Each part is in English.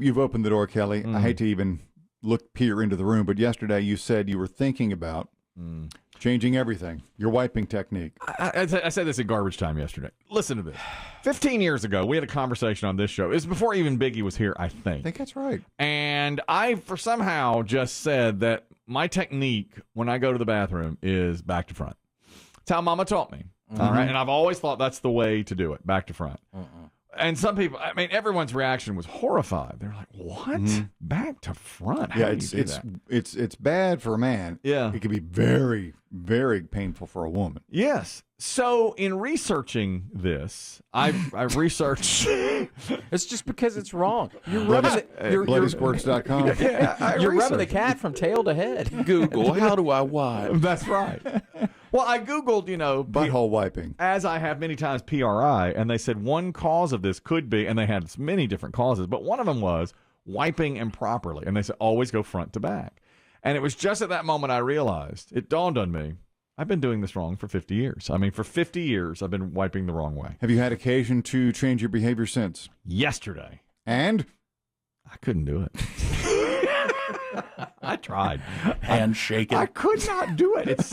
you've opened the door, Kelly. I hate to even peer into the room, but yesterday you said you were thinking about changing everything, your wiping technique. I said this at garbage time yesterday. Listen to this. 15 years ago, we had a conversation on this show. It was before even Biggie was here, I think. I think that's right. And I, for somehow, just said that my technique when I go to the bathroom is back to front. That's how Mama taught me. All right, and I've always thought that's the way to do it, back to front. And some people, I mean, everyone's reaction was horrified. They're like, "What? Back to front? How do you do that?" It's bad for a man. Yeah, it can be very, very painful for a woman. Yes. So in researching this, I've researched. It's just because it's wrong. You're rubbing BloodySquirts.com. You're rubbing the cat from tail to head. Google, how do I wipe? That's right. Well, I Googled, butthole wiping, as I have many times, PRI, and they said one cause of this could be, and they had many different causes, but one of them was wiping improperly. And they said, always go front to back. And it was just at that moment I realized, it dawned on me, I've been doing this wrong for 50 years. I mean, for 50 years, I've been wiping the wrong way. Have you had occasion to change your behavior since? Yesterday. And? I couldn't do it. I tried. Handshake it. I could not do it. It's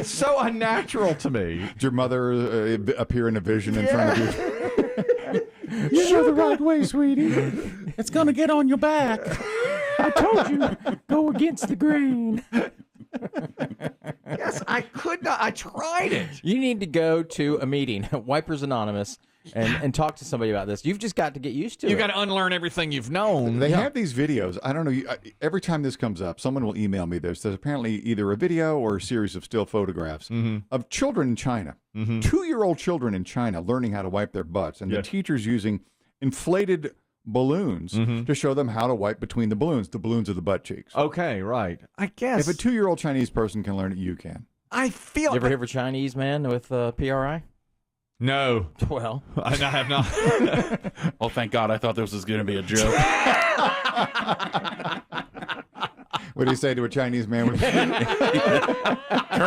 so unnatural to me. Did your mother appear in a vision in front of you? You're the right way, sweetie. It's going to get on your back. I told you, go against the grain. Yes, I could not. I tried it. You need to go to a meeting, Wipers Anonymous, and talk to somebody about this. You've just got to get used to it. You've got to unlearn everything you've known. They have these videos. I don't know. Every time this comes up, someone will email me this. There's apparently either a video or a series of still photographs of children in China, 2-year-old children in China learning how to wipe their butts, and the teachers using inflated balloons to show them how to wipe between the balloons of the butt cheeks. Okay, right. I guess. If a 2-year-old Chinese person can learn it, you can. I feel. You ever hear of a Chinese man with PRI? No. Well, I have not. Oh, thank God. I thought this was going to be a joke. What do you say to a Chinese man? Turn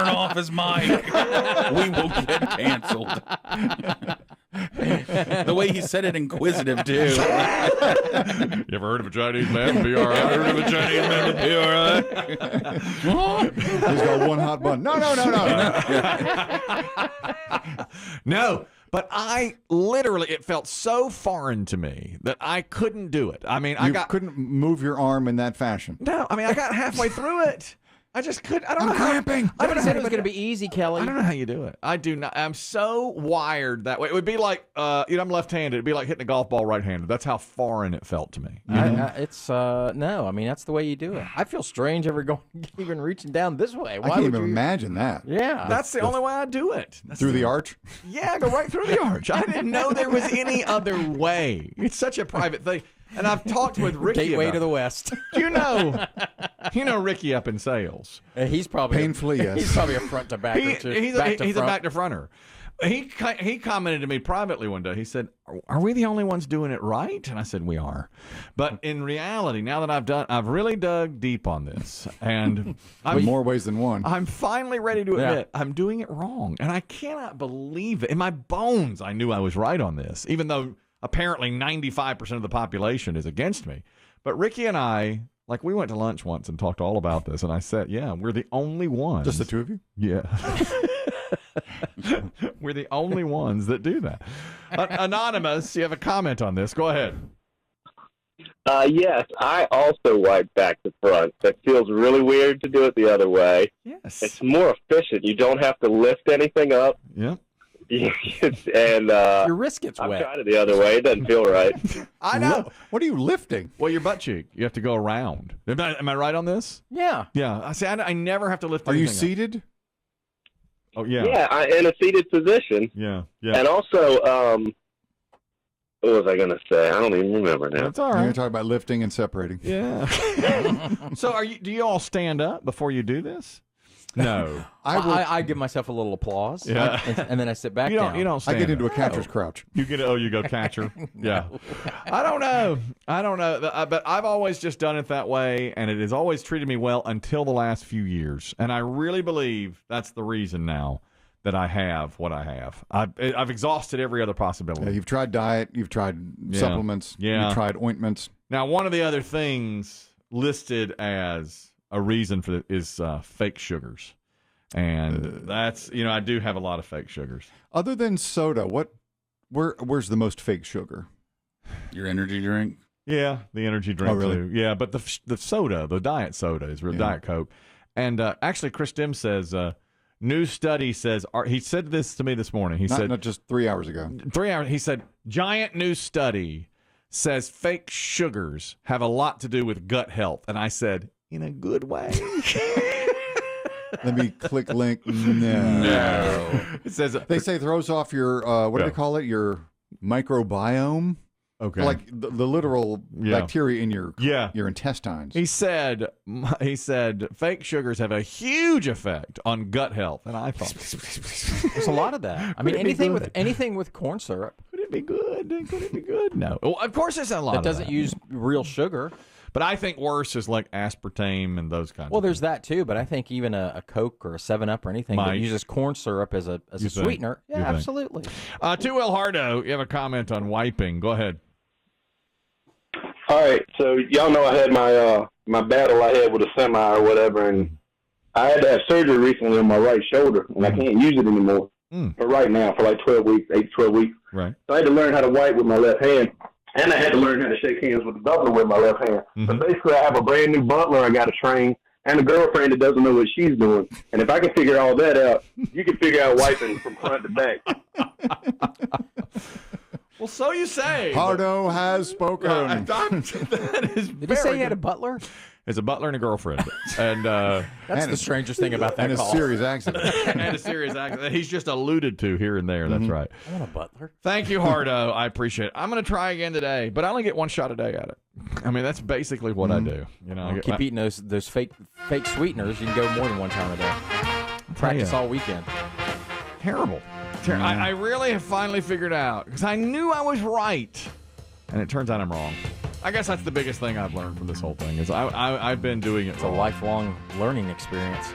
off his mic. We will get canceled. The way he said it inquisitive, too. You ever heard of a Chinese man with PRI? Heard of a Chinese man with PRI? He's got one hot bun. No. No, but I literally, it felt so foreign to me that I couldn't do it. I mean, couldn't move your arm in that fashion. No, I mean, I got halfway through it. I just couldn't. I don't know. Cramping. I said it was going to be easy, Kelly. I don't know how you do it. I do not. I'm so wired that way. It would be like, I'm left-handed. It'd be like hitting a golf ball right-handed. That's how foreign it felt to me. No. I mean, that's the way you do it. I feel strange even reaching down this way. I can't even imagine that. Yeah, that's the only way I do it. Through the arch? Yeah, go right through the arch. I didn't know there was any other way. It's such a private thing. And I've talked with Ricky Gateway to the West. You know Ricky up in sales. He's probably painfully, yes. He's probably a front to back. He's a back to fronter. He commented to me privately one day. He said, "Are we the only ones doing it right?" And I said, "We are." But in reality, now that I've really dug deep on this, and in more ways than one. I'm finally ready to admit I'm doing it wrong, and I cannot believe it. In my bones, I knew I was right on this, even though apparently 95% of the population is against me. But Ricky and I, we went to lunch once and talked all about this, and I said, "Yeah, we're the only ones." Just the two of you? Yeah. We're the only ones that do that. Anonymous, you have a comment on this. Go ahead. Yes, I also wipe back to front. It feels really weird to do it the other way. Yes. It's more efficient. You don't have to lift anything up. Yep. And your wrist gets wet. I've tried it the other way. It doesn't feel right. I know. What are you lifting? Well, your butt cheek. You have to go around. Am I right on this? Yeah. Yeah. I never have to lift anything. Are you up. seated? Oh, yeah. Yeah, in a seated position. Yeah. And also, what was I going to say? I don't even remember now. That's all You're right. going to talk about lifting and separating. Yeah. So do you all stand up before you do this? No. I give myself a little applause. Yeah. And then I sit back down. You don't stand I get into up. a catcher's crouch. You go catcher. Yeah. I don't know. But I've always just done it that way, and it has always treated me well until the last few years. And I really believe that's the reason now that I have what I have. I've exhausted every other possibility. Yeah, you've tried diet. You've tried supplements. Yeah. You've tried ointments. Now, one of the other things listed as a reason for it is fake sugars. And that's, I do have a lot of fake sugars. Other than soda, where's the most fake sugar? Your energy drink? Yeah, the energy drink really? too. Yeah, but the soda, the diet soda is real Diet Coke. And actually, Chris Demm says, new study says, he said this to me this morning. He said, not just 3 hours ago. 3 hours. He said, giant new study says fake sugars have a lot to do with gut health. And I said, in a good way. Let me click link. No. It says They say it throws off your, what do they call it? Your microbiome? Okay. Like the literal bacteria in your intestines. He said fake sugars have a huge effect on gut health, and I thought There's a lot of that. I mean, anything with corn syrup. Could it be good? Could it be good? No. Well, of course, there's a lot that of doesn't that. use real sugar. But I think worse is like aspartame and those kinds. Well, of there's that too. But I think even a Coke or a 7-Up or anything that uses corn syrup as a sweetener. Yeah, absolutely. 2L Hardo, you have a comment on wiping. Go ahead. All right, so y'all know I had my battle I had with a semi or whatever, and I had to have surgery recently on my right shoulder, and I can't use it anymore for right now, for like 12 weeks, 8 to 12 weeks. Right. So I had to learn how to wipe with my left hand, and I had to learn how to shake hands with the butler with my left hand. So basically I have a brand new butler I got to train, and a girlfriend that doesn't know what she's doing. And if I can figure all that out, you can figure out wiping from front to back. Well, so you say. Hardo has spoken. That is Did he say he had a butler? It's a butler and a girlfriend. And That's the strangest thing about that and call. a serious accident. and a serious accident. He's just alluded to here and there. That's right. I want a butler. Thank you, Hardo. I appreciate it. I'm going to try again today, but I only get one shot a day at it. I mean, that's basically what I do. I Keep eating those fake sweeteners. You can go more than one time a day. Practice all weekend. Terrible. I really have finally figured out, because I knew I was right, and it turns out I'm wrong. I guess that's the biggest thing I've learned from this whole thing is I've been doing it It's a lifelong learning experience.